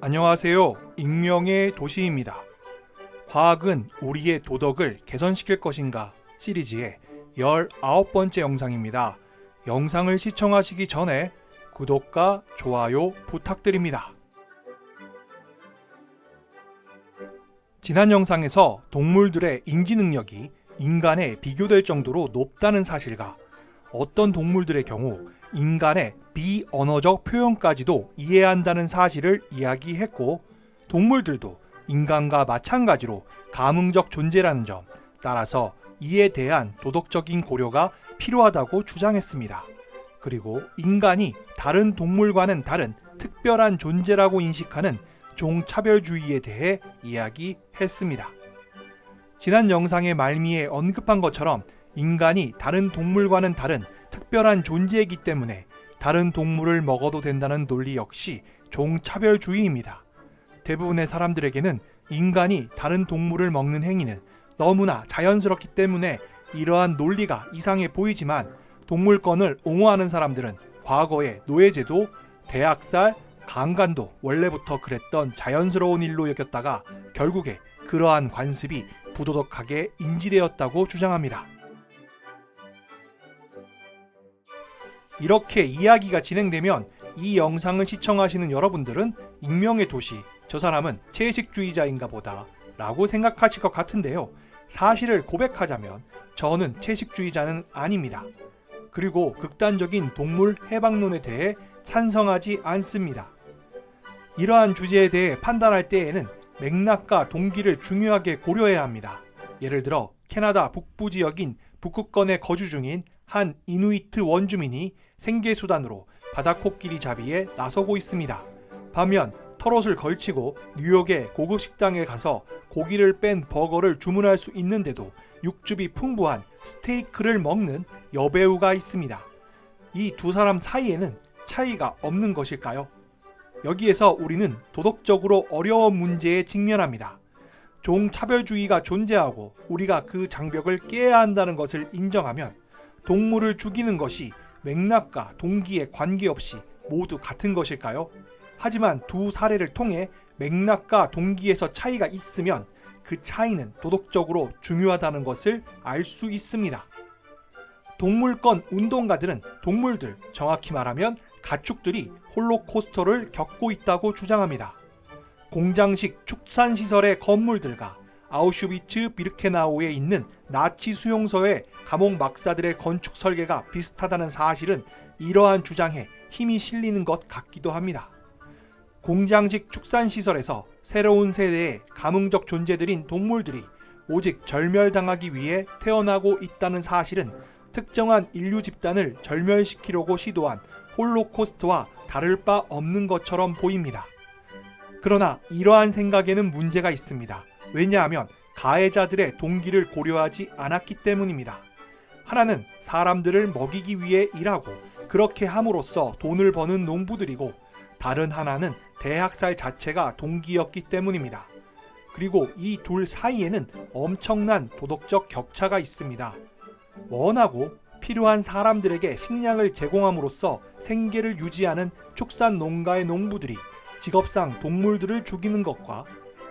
안녕하세요. 익명의 도시입니다. 과학은 우리의 도덕을 개선시킬 것인가 시리즈의 19번째 영상입니다. 영상을 시청하시기 전에 구독과 좋아요 부탁드립니다. 지난 영상에서 동물들의 인지 능력이 인간에 비교될 정도로 높다는 사실과 어떤 동물들의 경우 인간의 비언어적 표현까지도 이해한다는 사실을 이야기했고, 동물들도 인간과 마찬가지로 감흥적 존재라는 점, 따라서 이에 대한 도덕적인 고려가 필요하다고 주장했습니다. 그리고 인간이 다른 동물과는 다른 특별한 존재라고 인식하는 종차별주의에 대해 이야기했습니다. 지난 영상의 말미에 언급한 것처럼 인간이 다른 동물과는 다른 특별한 존재이기 때문에 다른 동물을 먹어도 된다는 논리 역시 종차별주의입니다. 대부분의 사람들에게는 인간이 다른 동물을 먹는 행위는 너무나 자연스럽기 때문에 이러한 논리가 이상해 보이지만, 동물권을 옹호하는 사람들은 과거의 노예제도, 대학살, 강간도 원래부터 그랬던 자연스러운 일로 여겼다가 결국에 그러한 관습이 부도덕하게 인지되었다고 주장합니다. 이렇게 이야기가 진행되면 이 영상을 시청하시는 여러분들은 익명의 도시, 저 사람은 채식주의자인가 보다 라고 생각하실 것 같은데요. 사실을 고백하자면 저는 채식주의자는 아닙니다. 그리고 극단적인 동물 해방론에 대해 찬성하지 않습니다. 이러한 주제에 대해 판단할 때에는 맥락과 동기를 중요하게 고려해야 합니다. 예를 들어 캐나다 북부 지역인 북극권에 거주 중인 한 이누이트 원주민이 생계수단으로 바다코끼리 잡이에 나서고 있습니다. 반면 털옷을 걸치고 뉴욕의 고급 식당에 가서 고기를 뺀 버거를 주문할 수 있는데도 육즙이 풍부한 스테이크를 먹는 여배우가 있습니다. 이 두 사람 사이에는 차이가 없는 것일까요? 여기에서 우리는 도덕적으로 어려운 문제에 직면합니다. 종차별주의가 존재하고 우리가 그 장벽을 깨야 한다는 것을 인정하면 동물을 죽이는 것이 맥락과 동기에 관계없이 모두 같은 것일까요? 하지만 두 사례를 통해 맥락과 동기에서 차이가 있으면 그 차이는 도덕적으로 중요하다는 것을 알 수 있습니다. 동물권 운동가들은 동물들, 정확히 말하면 가축들이 홀로코스터를 겪고 있다고 주장합니다. 공장식 축산시설의 건물들과 아우슈비츠 비르케나우에 있는 나치 수용소의 감옥 막사들의 건축 설계가 비슷하다는 사실은 이러한 주장에 힘이 실리는 것 같기도 합니다. 공장식 축산시설에서 새로운 세대의 감흥적 존재들인 동물들이 오직 절멸당하기 위해 태어나고 있다는 사실은 특정한 인류 집단을 절멸시키려고 시도한 홀로코스트와 다를 바 없는 것처럼 보입니다. 그러나 이러한 생각에는 문제가 있습니다. 왜냐하면 가해자들의 동기를 고려하지 않았기 때문입니다. 하나는 사람들을 먹이기 위해 일하고 그렇게 함으로써 돈을 버는 농부들이고, 다른 하나는 대학살 자체가 동기였기 때문입니다. 그리고 이 둘 사이에는 엄청난 도덕적 격차가 있습니다. 원하고 필요한 사람들에게 식량을 제공함으로써 생계를 유지하는 축산 농가의 농부들이 직업상 동물들을 죽이는 것과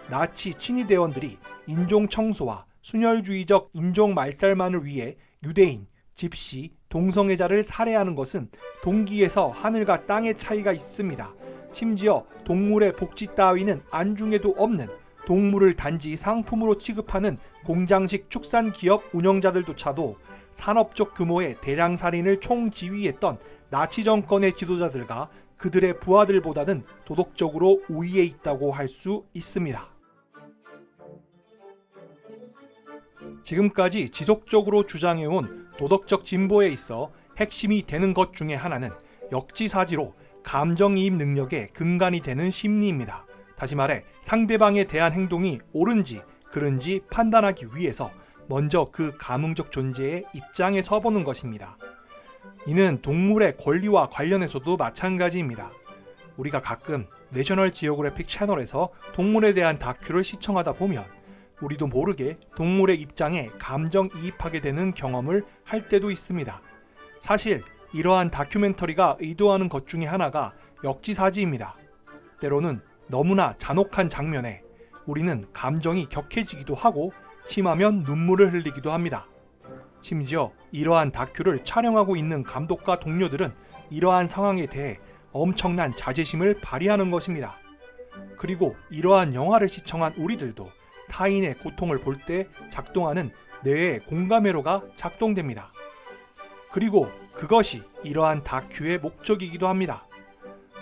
나치 친위대원들이 인종 청소와 순혈주의적 인종 말살만을 위해 유대인, 집시, 동성애자를 살해하는 것은 동기에서 하늘과 땅의 차이가 있습니다. 심지어 동물의 복지 따위는 안중에도 없는 동물을 단지 상품으로 취급하는 공장식 축산 기업 운영자들조차도 산업적 규모의 대량 살인을 총지휘했던 나치 정권의 지도자들과 그들의 부하들보다는 도덕적으로 우위에 있다고 할 수 있습니다. 지금까지 지속적으로 주장해온 도덕적 진보에 있어 핵심이 되는 것 중에 하나는 역지사지로 감정이입 능력의 근간이 되는 심리입니다. 다시 말해 상대방에 대한 행동이 옳은지 그른지 판단하기 위해서 먼저 그 감흥적 존재의 입장에 서보는 것입니다. 이는 동물의 권리와 관련해서도 마찬가지입니다. 우리가 가끔 내셔널 지오그래픽 채널에서 동물에 대한 다큐를 시청하다 보면 우리도 모르게 동물의 입장에 감정이입하게 되는 경험을 할 때도 있습니다. 사실 이러한 다큐멘터리가 의도하는 것 중에 하나가 역지사지입니다. 때로는 너무나 잔혹한 장면에 우리는 감정이 격해지기도 하고 심하면 눈물을 흘리기도 합니다. 심지어 이러한 다큐를 촬영하고 있는 감독과 동료들은 이러한 상황에 대해 엄청난 자제심을 발휘하는 것입니다. 그리고 이러한 영화를 시청한 우리들도 타인의 고통을 볼 때 작동하는 뇌의 공감회로가 작동됩니다. 그리고 그것이 이러한 다큐의 목적이기도 합니다.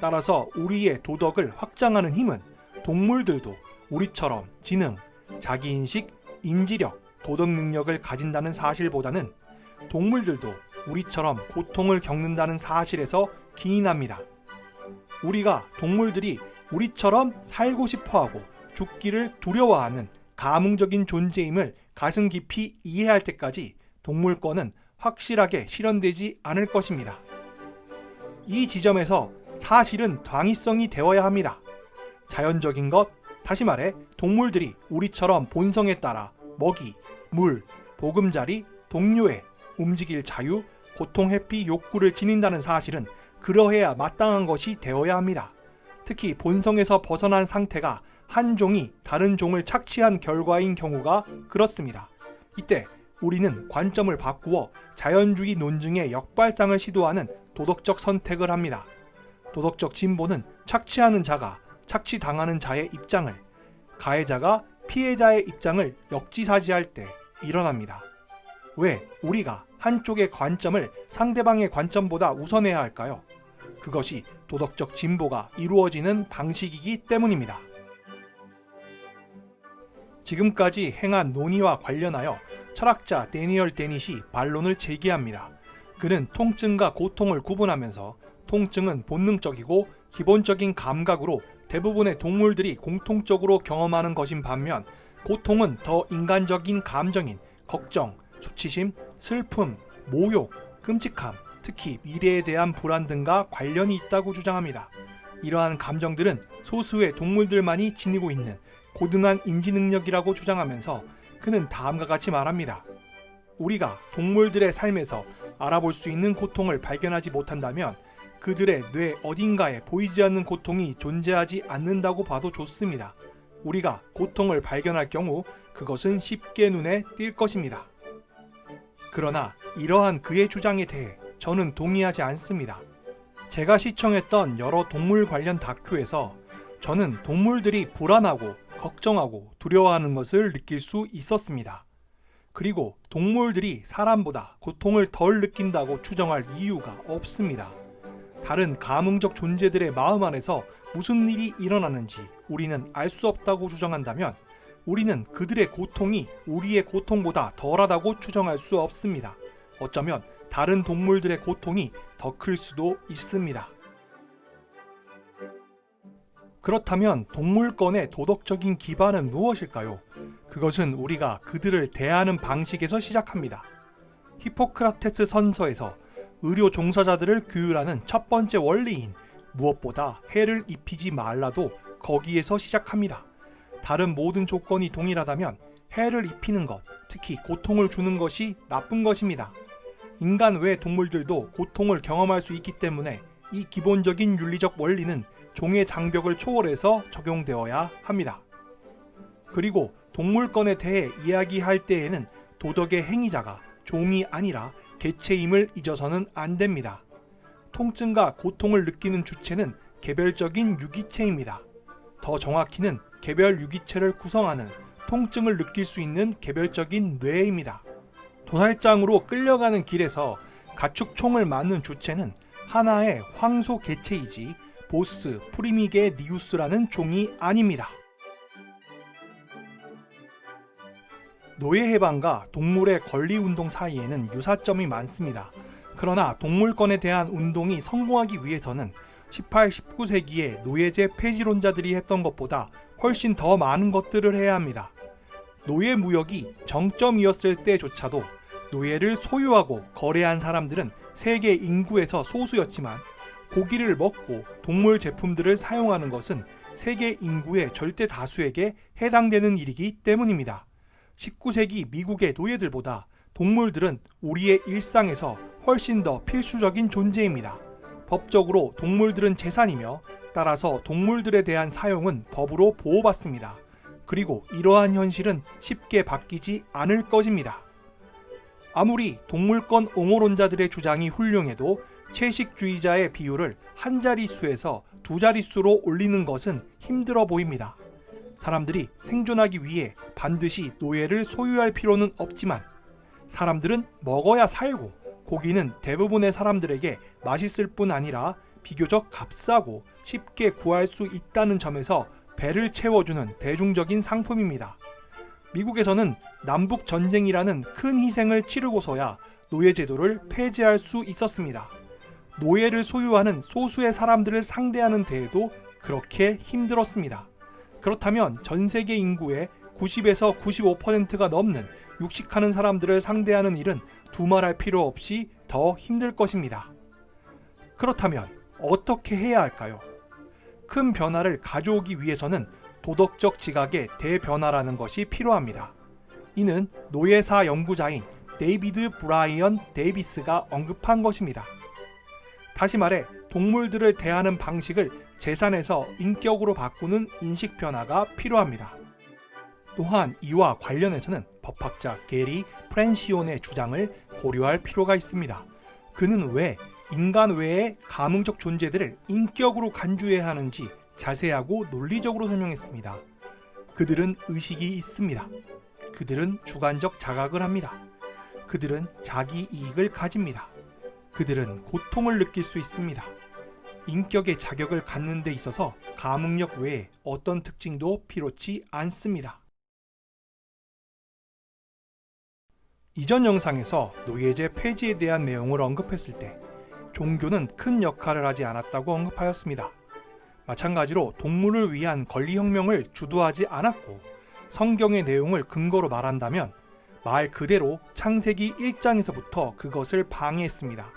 따라서 우리의 도덕을 확장하는 힘은 동물들도 우리처럼 지능, 자기인식, 인지력, 도덕 능력을 가진다는 사실보다는 동물들도 우리처럼 고통을 겪는다는 사실에서 기인합니다. 우리가 동물들이 우리처럼 살고 싶어하고 죽기를 두려워하는 가뭉적인 존재임을 가슴 깊이 이해할 때까지 동물권은 확실하게 실현되지 않을 것입니다. 이 지점에서 사실은 당위성이 되어야 합니다. 자연적인 것, 다시 말해 동물들이 우리처럼 본성에 따라 먹이, 물, 보금자리, 동료애, 움직일 자유, 고통 회피 욕구를 지닌다는 사실은 그러해야 마땅한 것이 되어야 합니다. 특히 본성에서 벗어난 상태가 한 종이 다른 종을 착취한 결과인 경우가 그렇습니다. 이때 우리는 관점을 바꾸어 자연주의 논증의 역발상을 시도하는 도덕적 선택을 합니다. 도덕적 진보는 착취하는 자가 착취당하는 자의 입장을, 가해자가 피해자의 입장을 역지사지할 때 일어납니다. 왜 우리가 한쪽의 관점을 상대방의 관점보다 우선해야 할까요? 그것이 도덕적 진보가 이루어지는 방식이기 때문입니다. 지금까지 행한 논의와 관련하여 철학자 데니얼 데닛이 반론을 제기합니다. 그는 통증과 고통을 구분하면서 통증은 본능적이고 기본적인 감각으로 대부분의 동물들이 공통적으로 경험하는 것인 반면 고통은 더 인간적인 감정인 걱정, 수치심, 슬픔, 모욕, 끔찍함, 특히 미래에 대한 불안 등과 관련이 있다고 주장합니다. 이러한 감정들은 소수의 동물들만이 지니고 있는 고등한 인지 능력이라고 주장하면서 그는 다음과 같이 말합니다. 우리가 동물들의 삶에서 알아볼 수 있는 고통을 발견하지 못한다면 그들의 뇌 어딘가에 보이지 않는 고통이 존재하지 않는다고 봐도 좋습니다. 우리가 고통을 발견할 경우 그것은 쉽게 눈에 띌 것입니다. 그러나 이러한 그의 주장에 대해 저는 동의하지 않습니다. 제가 시청했던 여러 동물 관련 다큐에서 저는 동물들이 불안하고 걱정하고 두려워하는 것을 느낄 수 있었습니다. 그리고 동물들이 사람보다 고통을 덜 느낀다고 추정할 이유가 없습니다. 다른 가뭉적 존재들의 마음 안에서 무슨 일이 일어나는지 우리는 알 수 없다고 주장한다면 우리는 그들의 고통이 우리의 고통보다 덜하다고 추정할 수 없습니다. 어쩌면 다른 동물들의 고통이 더 클 수도 있습니다. 그렇다면 동물권의 도덕적인 기반은 무엇일까요? 그것은 우리가 그들을 대하는 방식에서 시작합니다. 히포크라테스 선서에서 의료 종사자들을 규율하는 첫 번째 원리인 무엇보다 해를 입히지 말라도 거기에서 시작합니다. 다른 모든 조건이 동일하다면 해를 입히는 것, 특히 고통을 주는 것이 나쁜 것입니다. 인간 외 동물들도 고통을 경험할 수 있기 때문에 이 기본적인 윤리적 원리는 종의 장벽을 초월해서 적용되어야 합니다. 그리고 동물권에 대해 이야기할 때에는 도덕의 행위자가 종이 아니라 개체임을 잊어서는 안 됩니다. 통증과 고통을 느끼는 주체는 개별적인 유기체입니다. 더 정확히는 개별 유기체를 구성하는 통증을 느낄 수 있는 개별적인 뇌입니다. 도살장으로 끌려가는 길에서 가축총을 맞는 주체는 하나의 황소 개체이지 보스 프리미게 니우스라는 종이 아닙니다. 노예 해방과 동물의 권리운동 사이에는 유사점이 많습니다. 그러나 동물권에 대한 운동이 성공하기 위해서는 18, 19세기의 노예제 폐지론자들이 했던 것보다 훨씬 더 많은 것들을 해야 합니다. 노예 무역이 정점이었을 때조차도 노예를 소유하고 거래한 사람들은 세계 인구에서 소수였지만 고기를 먹고 동물 제품들을 사용하는 것은 세계 인구의 절대 다수에게 해당되는 일이기 때문입니다. 19세기 미국의 노예들보다 동물들은 우리의 일상에서 훨씬 더 필수적인 존재입니다. 법적으로 동물들은 재산이며 따라서 동물들에 대한 사용은 법으로 보호받습니다. 그리고 이러한 현실은 쉽게 바뀌지 않을 것입니다. 아무리 동물권 옹호론자들의 주장이 훌륭해도 채식주의자의 비율을 한 자릿수에서 두 자릿수로 올리는 것은 힘들어 보입니다. 사람들이 생존하기 위해 반드시 노예를 소유할 필요는 없지만 사람들은 먹어야 살고 고기는 대부분의 사람들에게 맛있을 뿐 아니라 비교적 값싸고 쉽게 구할 수 있다는 점에서 배를 채워주는 대중적인 상품입니다. 미국에서는 남북 전쟁이라는 큰 희생을 치르고서야 노예제도를 폐지할 수 있었습니다. 노예를 소유하는 소수의 사람들을 상대하는 데에도 그렇게 힘들었습니다. 그렇다면 전 세계 인구의 90에서 95%가 넘는 육식하는 사람들을 상대하는 일은 두말할 필요 없이 더 힘들 것입니다. 그렇다면 어떻게 해야 할까요? 큰 변화를 가져오기 위해서는 도덕적 지각의 대변화라는 것이 필요합니다. 이는 노예사 연구자인 데이비드 브라이언 데이비스가 언급한 것입니다. 다시 말해 동물들을 대하는 방식을 재산에서 인격으로 바꾸는 인식 변화가 필요합니다. 또한 이와 관련해서는 법학자 게리 프렌시온의 주장을 고려할 필요가 있습니다. 그는 왜 인간 외의 가문적 존재들을 인격으로 간주해야 하는지 자세하고 논리적으로 설명했습니다. 그들은 의식이 있습니다. 그들은 주관적 자각을 합니다. 그들은 자기 이익을 가집니다. 그들은 고통을 느낄 수 있습니다. 인격의 자격을 갖는 데 있어서 가문력 외에 어떤 특징도 필요치 않습니다. 이전 영상에서 노예제 폐지에 대한 내용을 언급했을 때 종교는 큰 역할을 하지 않았다고 언급하였습니다. 마찬가지로 동물을 위한 권리혁명을 주도하지 않았고 성경의 내용을 근거로 말한다면 말 그대로 창세기 1장에서부터 그것을 방해했습니다.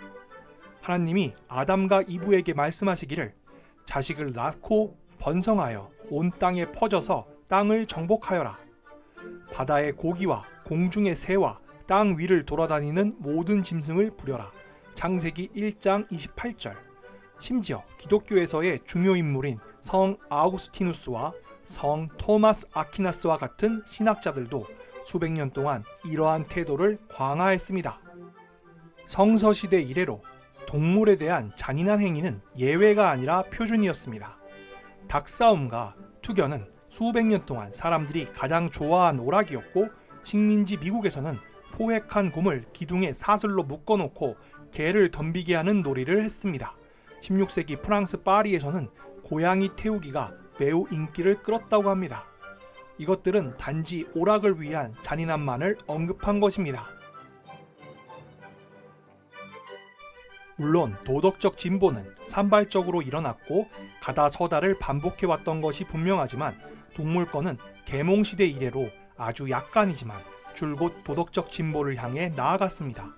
하나님이 아담과 이브에게 말씀하시기를 자식을 낳고 번성하여 온 땅에 퍼져서 땅을 정복하여라. 바다의 고기와 공중의 새와 땅 위를 돌아다니는 모든 짐승을 부려라. 창세기 1장 28절. 심지어 기독교에서의 중요 인물인 성 아우구스티누스와 성 토마스 아퀴나스와 같은 신학자들도 수백 년 동안 이러한 태도를 광화했습니다. 성서시대 이래로 동물에 대한 잔인한 행위는 예외가 아니라 표준이었습니다. 닭싸움과 투견은 수백 년 동안 사람들이 가장 좋아한 오락이었고 식민지 미국에서는 포획한 곰을 기둥에 사슬로 묶어놓고 개를 덤비게 하는 놀이를 했습니다. 16세기 프랑스 파리에서는 고양이 태우기가 매우 인기를 끌었다고 합니다. 이것들은 단지 오락을 위한 잔인함만을 언급한 것입니다. 물론 도덕적 진보는 산발적으로 일어났고 가다서다를 반복해왔던 것이 분명하지만 동물권은 계몽시대 이래로 아주 약간이지만 줄곧 도덕적 진보를 향해 나아갔습니다.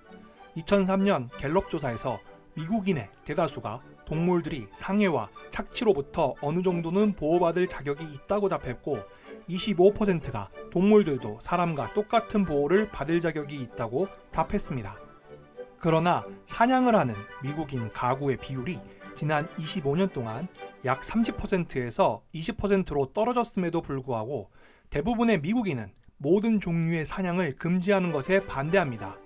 2003년 갤럽 조사에서 미국인의 대다수가 동물들이 상해와 착취로부터 어느 정도는 보호받을 자격이 있다고 답했고 25%가 동물들도 사람과 똑같은 보호를 받을 자격이 있다고 답했습니다. 그러나 사냥을 하는 미국인 가구의 비율이 지난 25년 동안 약 30%에서 20%로 떨어졌음에도 불구하고 대부분의 미국인은 모든 종류의 사냥을 금지하는 것에 반대합니다.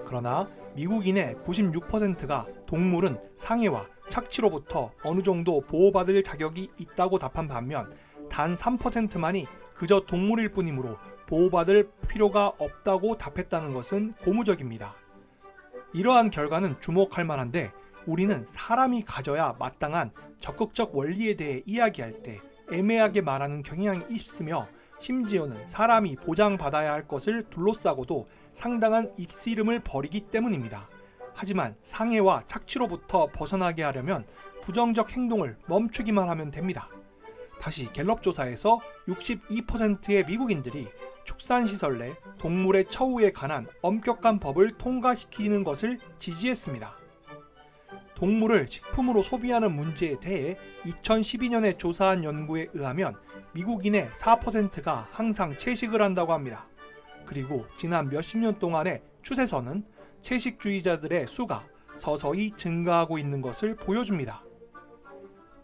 그러나 미국인의 96%가 동물은 상해와 착취로부터 어느 정도 보호받을 자격이 있다고 답한 반면 단 3%만이 그저 동물일 뿐이므로 보호받을 필요가 없다고 답했다는 것은 고무적입니다. 이러한 결과는 주목할 만한데 우리는 사람이 가져야 마땅한 적극적 원리에 대해 이야기할 때 애매하게 말하는 경향이 있으며 심지어는 사람이 보장받아야 할 것을 둘러싸고도 상당한 입씨름을 벌이기 때문입니다. 하지만 상해와 착취로부터 벗어나게 하려면 부정적 행동을 멈추기만 하면 됩니다. 다시 갤럽 조사에서 62%의 미국인들이 축산시설 내 동물의 처우에 관한 엄격한 법을 통과시키는 것을 지지했습니다. 동물을 식품으로 소비하는 문제에 대해 2012년에 조사한 연구에 의하면 미국인의 4%가 항상 채식을 한다고 합니다. 그리고 지난 몇십 년 동안의 추세선은 채식주의자들의 수가 서서히 증가하고 있는 것을 보여줍니다.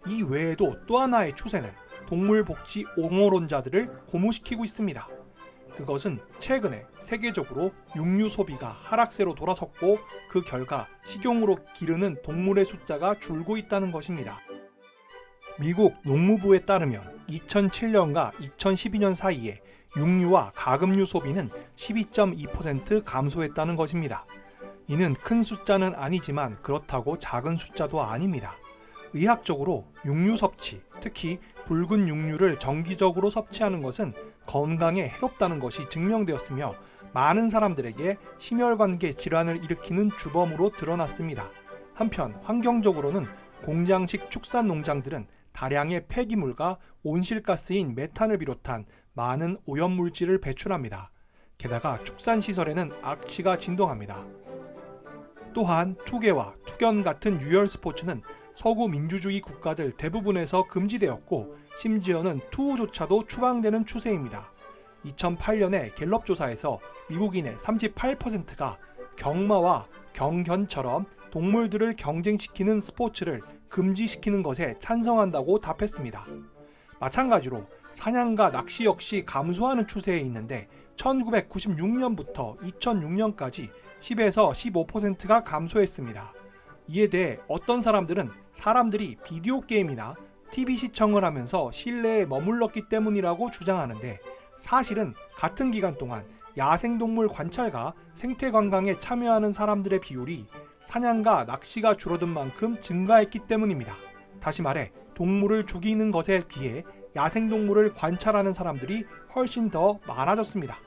이 외에도 또 하나의 추세는 동물복지 옹호론자들을 고무시키고 있습니다. 그것은 최근에 세계적으로 육류 소비가 하락세로 돌아섰고 그 결과 식용으로 기르는 동물의 숫자가 줄고 있다는 것입니다. 미국 농무부에 따르면 2007년과 2012년 사이에 육류와 가금류 소비는 12.2% 감소했다는 것입니다. 이는 큰 숫자는 아니지만 그렇다고 작은 숫자도 아닙니다. 의학적으로 육류 섭취, 특히 붉은 육류를 정기적으로 섭취하는 것은 건강에 해롭다는 것이 증명되었으며 많은 사람들에게 심혈관계 질환을 일으키는 주범으로 드러났습니다. 한편 환경적으로는 공장식 축산 농장들은 다량의 폐기물과 온실가스인 메탄을 비롯한 많은 오염물질을 배출합니다. 게다가 축산시설에는 악취가 진동합니다. 또한 투개와 투견 같은 유혈 스포츠는 서구 민주주의 국가들 대부분에서 금지되었고 심지어는 투우조차도 추방되는 추세입니다. 2008년의 갤럽 조사에서 미국인의 38%가 경마와 경견처럼 동물들을 경쟁시키는 스포츠를 금지시키는 것에 찬성한다고 답했습니다. 마찬가지로 사냥과 낚시 역시 감소하는 추세에 있는데 1996년부터 2006년까지 10에서 15%가 감소했습니다. 이에 대해 어떤 사람들은 사람들이 비디오 게임이나 TV 시청을 하면서 실내에 머물렀기 때문이라고 주장하는데 사실은 같은 기간 동안 야생동물 관찰과 생태 관광에 참여하는 사람들의 비율이 사냥과 낚시가 줄어든 만큼 증가했기 때문입니다. 다시 말해 동물을 죽이는 것에 비해 야생동물을 관찰하는 사람들이 훨씬 더 많아졌습니다.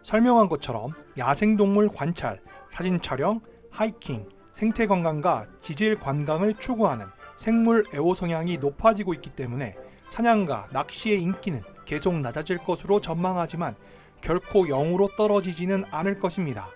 설명한 것처럼 야생동물 관찰, 사진 촬영, 하이킹, 생태 관광과 지질 관광을 추구하는 생물 애호 성향이 높아지고 있기 때문에 사냥과 낚시의 인기는 계속 낮아질 것으로 전망하지만 결코 0으로 떨어지지는 않을 것입니다.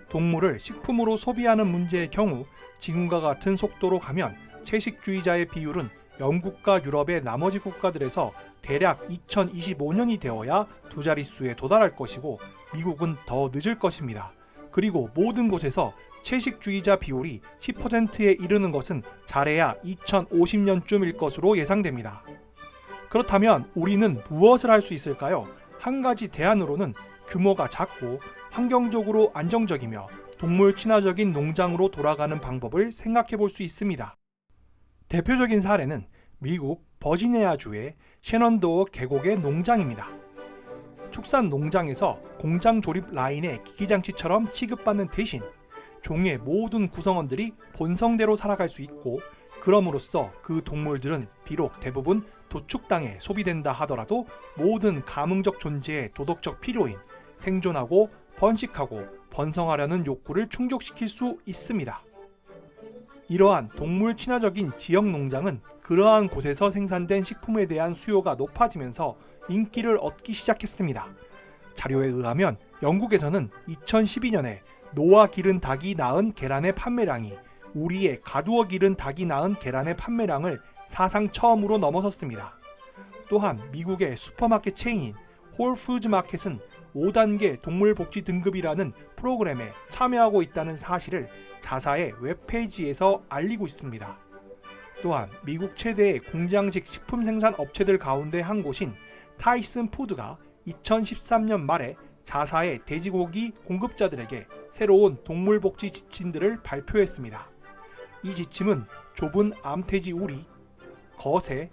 동물을 식품으로 소비하는 문제의 경우 지금과 같은 속도로 가면 채식주의자의 비율은 영국과 유럽의 나머지 국가들에서 대략 2025년이 되어야 두 자릿수에 도달할 것이고 미국은 더 늦을 것입니다. 그리고 모든 곳에서 채식주의자 비율이 10%에 이르는 것은 잘해야 2050년쯤일 것으로 예상됩니다. 그렇다면 우리는 무엇을 할 수 있을까요? 한 가지 대안으로는 규모가 작고 환경적으로 안정적이며 동물 친화적인 농장으로 돌아가는 방법을 생각해 볼 수 있습니다. 대표적인 사례는 미국 버지니아주의 셰넌도어 계곡의 농장입니다. 축산 농장에서 공장 조립 라인의 기기장치처럼 취급받는 대신 종의 모든 구성원들이 본성대로 살아갈 수 있고 그럼으로써 그 동물들은 비록 대부분 도축당에 소비된다 하더라도 모든 가문적 존재의 도덕적 필요인 생존하고 번식하고 번성하려는 욕구를 충족시킬 수 있습니다. 이러한 동물 친화적인 지역 농장은 그러한 곳에서 생산된 식품에 대한 수요가 높아지면서 인기를 얻기 시작했습니다. 자료에 의하면 영국에서는 2012년에 노아 기른 닭이 낳은 계란의 판매량이 우리의 가두어 기른 닭이 낳은 계란의 판매량을 사상 처음으로 넘어섰습니다. 또한 미국의 슈퍼마켓 체인인 홀푸드 마켓은 5단계 동물복지 등급이라는 프로그램에 참여하고 있다는 사실을 자사의 웹페이지에서 알리고 있습니다. 또한 미국 최대의 공장식 식품 생산 업체들 가운데 한 곳인 타이슨 푸드가 2013년 말에 자사의 돼지고기 공급자들에게 새로운 동물복지 지침들을 발표했습니다. 이 지침은 좁은 암돼지 우리, 거세,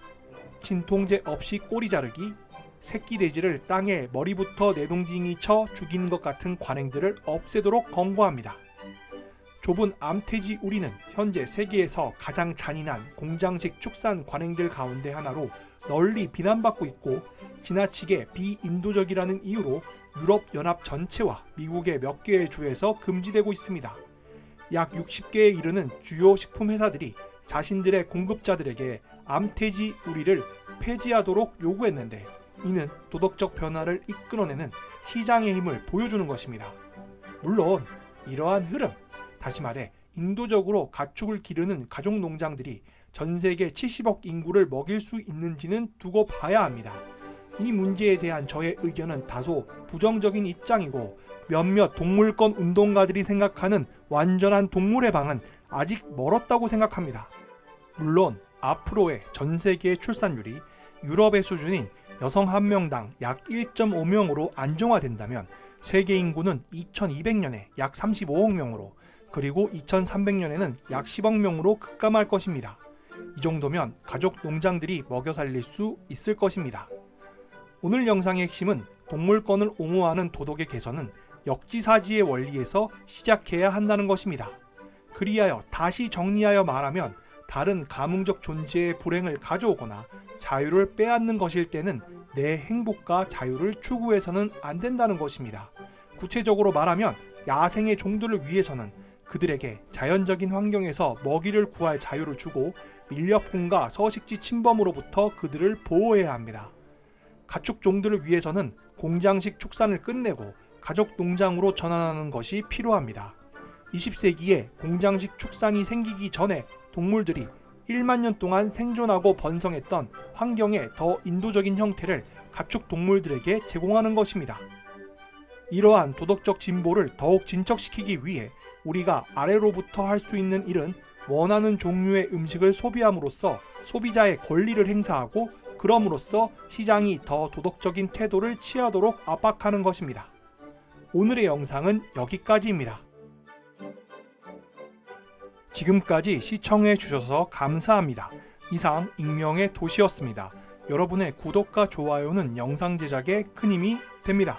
진통제 없이 꼬리 자르기, 새끼 돼지를 땅에 머리부터 내동징이 쳐 죽이는 것 같은 관행들을 없애도록 권고합니다. 좁은 암돼지 우리는 현재 세계에서 가장 잔인한 공장식 축산 관행들 가운데 하나로 널리 비난받고 있고 지나치게 비인도적이라는 이유로 유럽연합 전체와 미국의 몇 개의 주에서 금지되고 있습니다. 약 60개에 이르는 주요 식품 회사들이 자신들의 공급자들에게 암돼지 우리를 폐지하도록 요구했는데 이는 도덕적 변화를 이끌어내는 시장의 힘을 보여주는 것입니다. 물론 이러한 흐름, 다시 말해 인도적으로 가축을 기르는 가족 농장들이 전 세계 70억 인구를 먹일 수 있는지는 두고 봐야 합니다. 이 문제에 대한 저의 의견은 다소 부정적인 입장이고 몇몇 동물권 운동가들이 생각하는 완전한 동물의 방은 아직 멀었다고 생각합니다. 물론 앞으로의 전 세계의 출산율이 유럽의 수준인 여성 한 명당 약 1.5명으로 안정화된다면 세계 인구는 2200년에 약 35억 명으로, 그리고 2300년에는 약 10억 명으로 급감할 것입니다. 이 정도면 가족 농장들이 먹여 살릴 수 있을 것입니다. 오늘 영상의 핵심은 동물권을 옹호하는 도덕의 개선은 역지사지의 원리에서 시작해야 한다는 것입니다. 그리하여 다시 정리하여 말하면 다른 가문적 존재의 불행을 가져오거나 자유를 빼앗는 것일 때는 내 행복과 자유를 추구해서는 안 된다는 것입니다. 구체적으로 말하면 야생의 종들을 위해서는 그들에게 자연적인 환경에서 먹이를 구할 자유를 주고 밀렵꾼과 서식지 침범으로부터 그들을 보호해야 합니다. 가축종들을 위해서는 공장식 축산을 끝내고 가족 농장으로 전환하는 것이 필요합니다. 20세기에 공장식 축산이 생기기 전에 동물들이 1만 년 동안 생존하고 번성했던 환경의 더 인도적인 형태를 가축 동물들에게 제공하는 것입니다. 이러한 도덕적 진보를 더욱 진척시키기 위해 우리가 아래로부터 할 수 있는 일은 원하는 종류의 음식을 소비함으로써 소비자의 권리를 행사하고 그럼으로써 시장이 더 도덕적인 태도를 취하도록 압박하는 것입니다. 오늘의 영상은 여기까지입니다. 지금까지 시청해 주셔서 감사합니다. 이상 익명의 도시였습니다. 여러분의 구독과 좋아요는 영상 제작에 큰 힘이 됩니다.